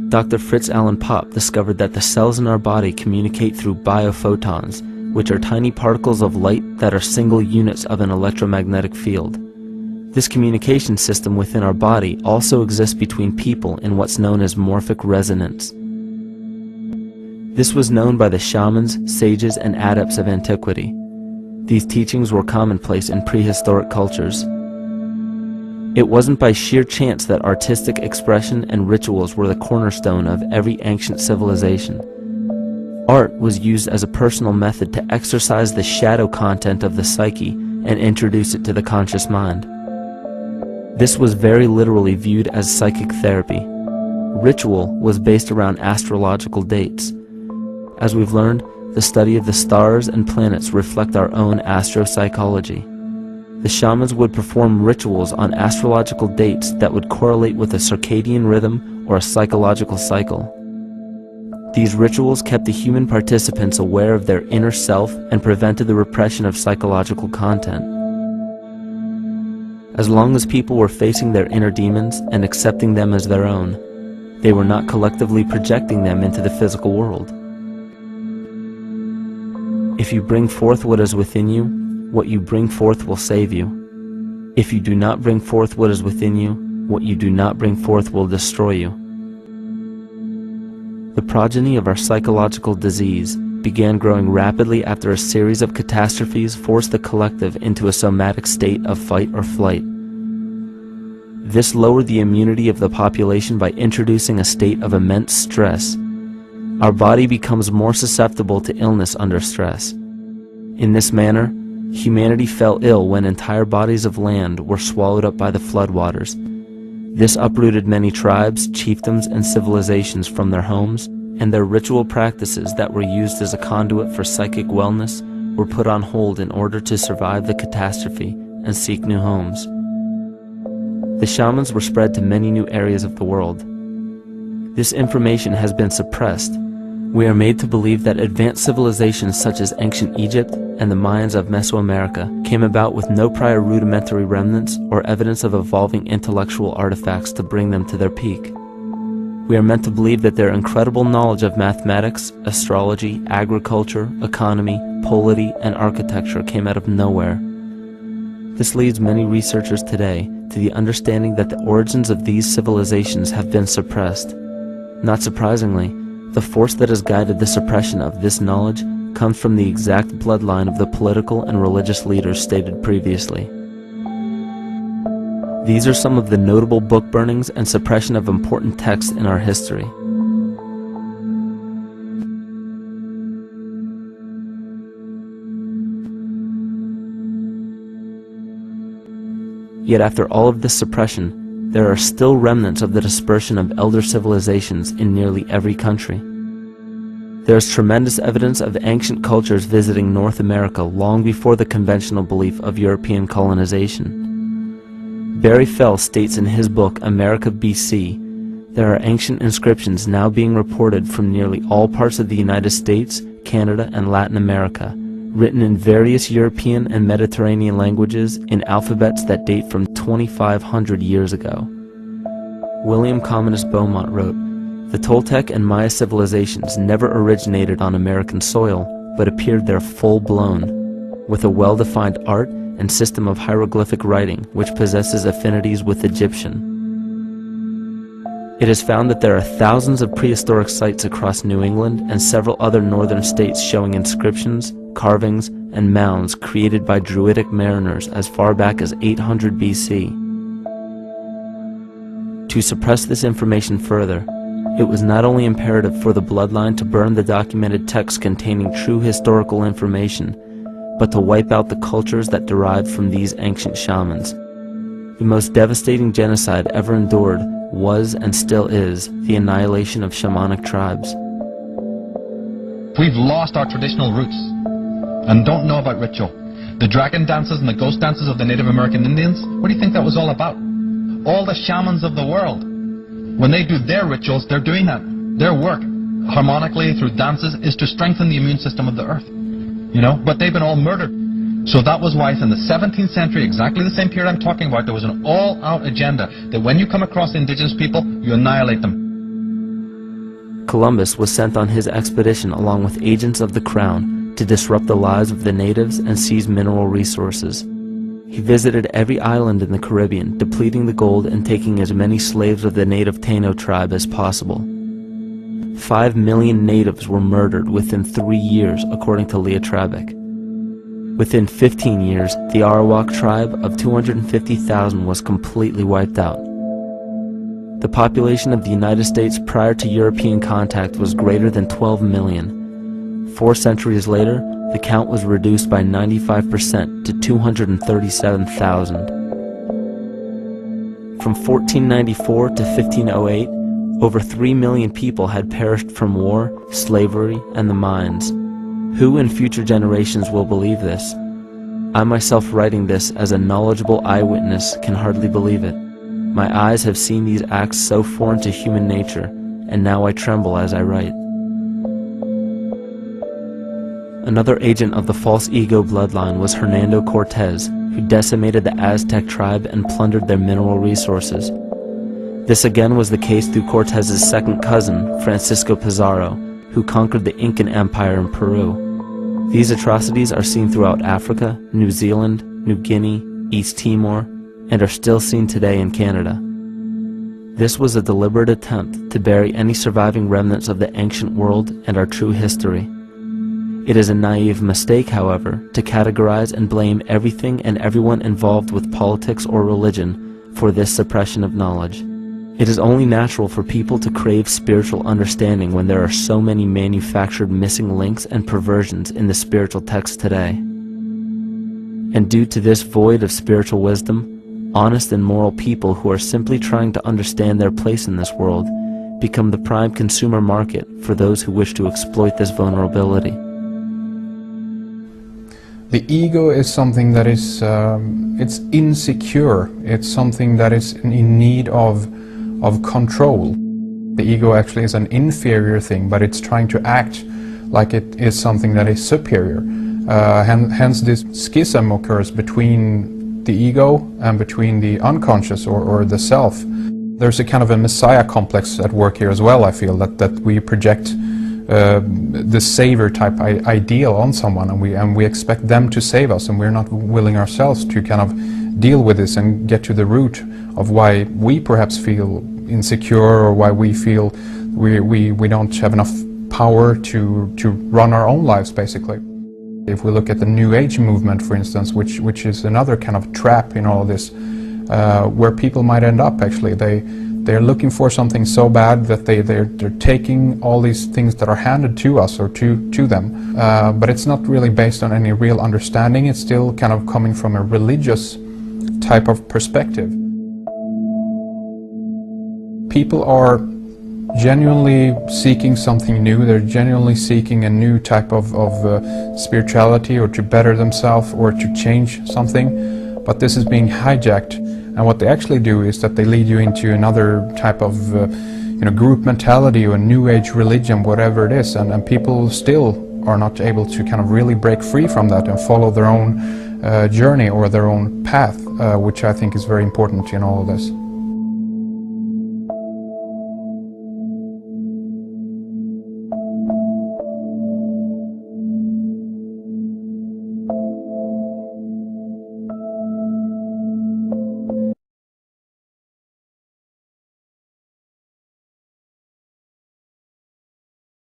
Dr. Fritz Alan Popp discovered that the cells in our body communicate through biophotons, which are tiny particles of light that are single units of an electromagnetic field. This communication system within our body also exists between people in what's known as morphic resonance. This was known by the shamans, sages, and adepts of antiquity. These teachings were commonplace in prehistoric cultures. It wasn't by sheer chance that artistic expression and rituals were the cornerstone of every ancient civilization. Art was used as a personal method to exercise the shadow content of the psyche and introduce it to the conscious mind. This was very literally viewed as psychic therapy. Ritual was based around astrological dates. As we've learned, the study of the stars and planets reflect our own astropsychology. The shamans would perform rituals on astrological dates that would correlate with a circadian rhythm or a psychological cycle. These rituals kept the human participants aware of their inner self and prevented the repression of psychological content. As long as people were facing their inner demons and accepting them as their own, they were not collectively projecting them into the physical world. If you bring forth what is within you, what you bring forth will save you. If you do not bring forth what is within you, what you do not bring forth will destroy you. The progeny of our psychological disease began growing rapidly after a series of catastrophes forced the collective into a somatic state of fight or flight. This lowered the immunity of the population by introducing a state of immense stress. Our body becomes more susceptible to illness under stress. In this manner, humanity fell ill when entire bodies of land were swallowed up by the floodwaters. This uprooted many tribes, chiefdoms, and civilizations from their homes, and their ritual practices that were used as a conduit for psychic wellness were put on hold in order to survive the catastrophe and seek new homes. The shamans were spread to many new areas of the world. This information has been suppressed. We are made to believe that advanced civilizations such as ancient Egypt and the Mayans of Mesoamerica came about with no prior rudimentary remnants or evidence of evolving intellectual artifacts to bring them to their peak. We are meant to believe that their incredible knowledge of mathematics, astrology, agriculture, economy, polity, and architecture came out of nowhere. This leads many researchers today to the understanding that the origins of these civilizations have been suppressed. Not surprisingly, the force that has guided the suppression of this knowledge comes from the exact bloodline of the political and religious leaders stated previously. These are some of the notable book burnings and suppression of important texts in our history. Yet after all of this suppression, there are still remnants of the dispersion of elder civilizations in nearly every country. There is tremendous evidence of ancient cultures visiting North America long before the conventional belief of European colonization. Barry Fell states in his book America BC, there are ancient inscriptions now being reported from nearly all parts of the United States, Canada, and Latin America, written in various European and Mediterranean languages in alphabets that date from 2,500 years ago. William Commonus Beaumont wrote, "The Toltec and Maya civilizations never originated on American soil, but appeared there full-blown, with a well-defined art and system of hieroglyphic writing which possesses affinities with Egyptian." It is found that there are thousands of prehistoric sites across New England and several other northern states showing inscriptions, carvings, and mounds created by Druidic mariners as far back as 800 BC. To suppress this information further, it was not only imperative for the bloodline to burn the documented texts containing true historical information, but to wipe out the cultures that derived from these ancient shamans. The most devastating genocide ever endured was and still is the annihilation of shamanic tribes. We've lost our traditional roots and don't know about ritual. The dragon dances and the ghost dances of the Native American Indians, what do you think that was all about? All the shamans of the world, when they do their rituals, they're doing that. Their work, harmonically through dances, is to strengthen the immune system of the earth. You know, but they've been all murdered. So that was why in the 17th century, exactly the same period I'm talking about, there was an all-out agenda that when you come across indigenous people, you annihilate them. Columbus was sent on his expedition along with agents of the crown to disrupt the lives of the natives and seize mineral resources. He visited every island in the Caribbean, depleting the gold and taking as many slaves of the native Taino tribe as possible. 5 million natives were murdered within 3 years, according to Leah Trabeck. Within 15 years, the Arawak tribe of 250,000 was completely wiped out. The population of the United States prior to European contact was greater than 12 million. 4 centuries later, the count was reduced by 95% to 237,000. From 1494 to 1508, over 3 million people had perished from war, slavery, and the mines. Who in future generations will believe this? I myself, writing this as a knowledgeable eyewitness, can hardly believe it. My eyes have seen these acts so foreign to human nature, and now I tremble as I write. Another agent of the false ego bloodline was Hernando Cortez, who decimated the Aztec tribe and plundered their mineral resources. This again was the case through Cortez's second cousin, Francisco Pizarro, who conquered the Incan Empire in Peru. These atrocities are seen throughout Africa, New Zealand, New Guinea, East Timor, and are still seen today in Canada. This was a deliberate attempt to bury any surviving remnants of the ancient world and our true history. It is a naive mistake, however, to categorize and blame everything and everyone involved with politics or religion for this suppression of knowledge. It is only natural for people to crave spiritual understanding when there are so many manufactured missing links and perversions in the spiritual text today. And due to this void of spiritual wisdom, honest and moral people who are simply trying to understand their place in this world become the prime consumer market for those who wish to exploit this vulnerability. The ego is something that is it's insecure. It's something that is in need of control. The ego actually is an inferior thing, but it's trying to act like it is something that is superior. Hence this schism occurs between the ego and between the unconscious or the self. There's a kind of a messiah complex at work here as well, I feel, that we project the savior type ideal on someone, and we expect them to save us, and we're not willing ourselves to kind of deal with this and get to the root of why we perhaps feel insecure, or why we feel we don't have enough power to run our own lives, basically. If we look at the New Age movement, for instance, which is another kind of trap in all of this, where people might end up, actually. They're looking for something so bad that they're taking all these things that are handed to us or to them. But it's not really based on any real understanding. It's still kind of coming from a religious type of perspective. People are genuinely seeking something new. They're genuinely seeking a new type of spirituality, or to better themselves, or to change something. But this is being hijacked, and what they actually do is that they lead you into another type of group mentality, or a new age religion, whatever it is, and people still are not able to kind of really break free from that and follow their own journey or their own path, which I think is very important in all of this.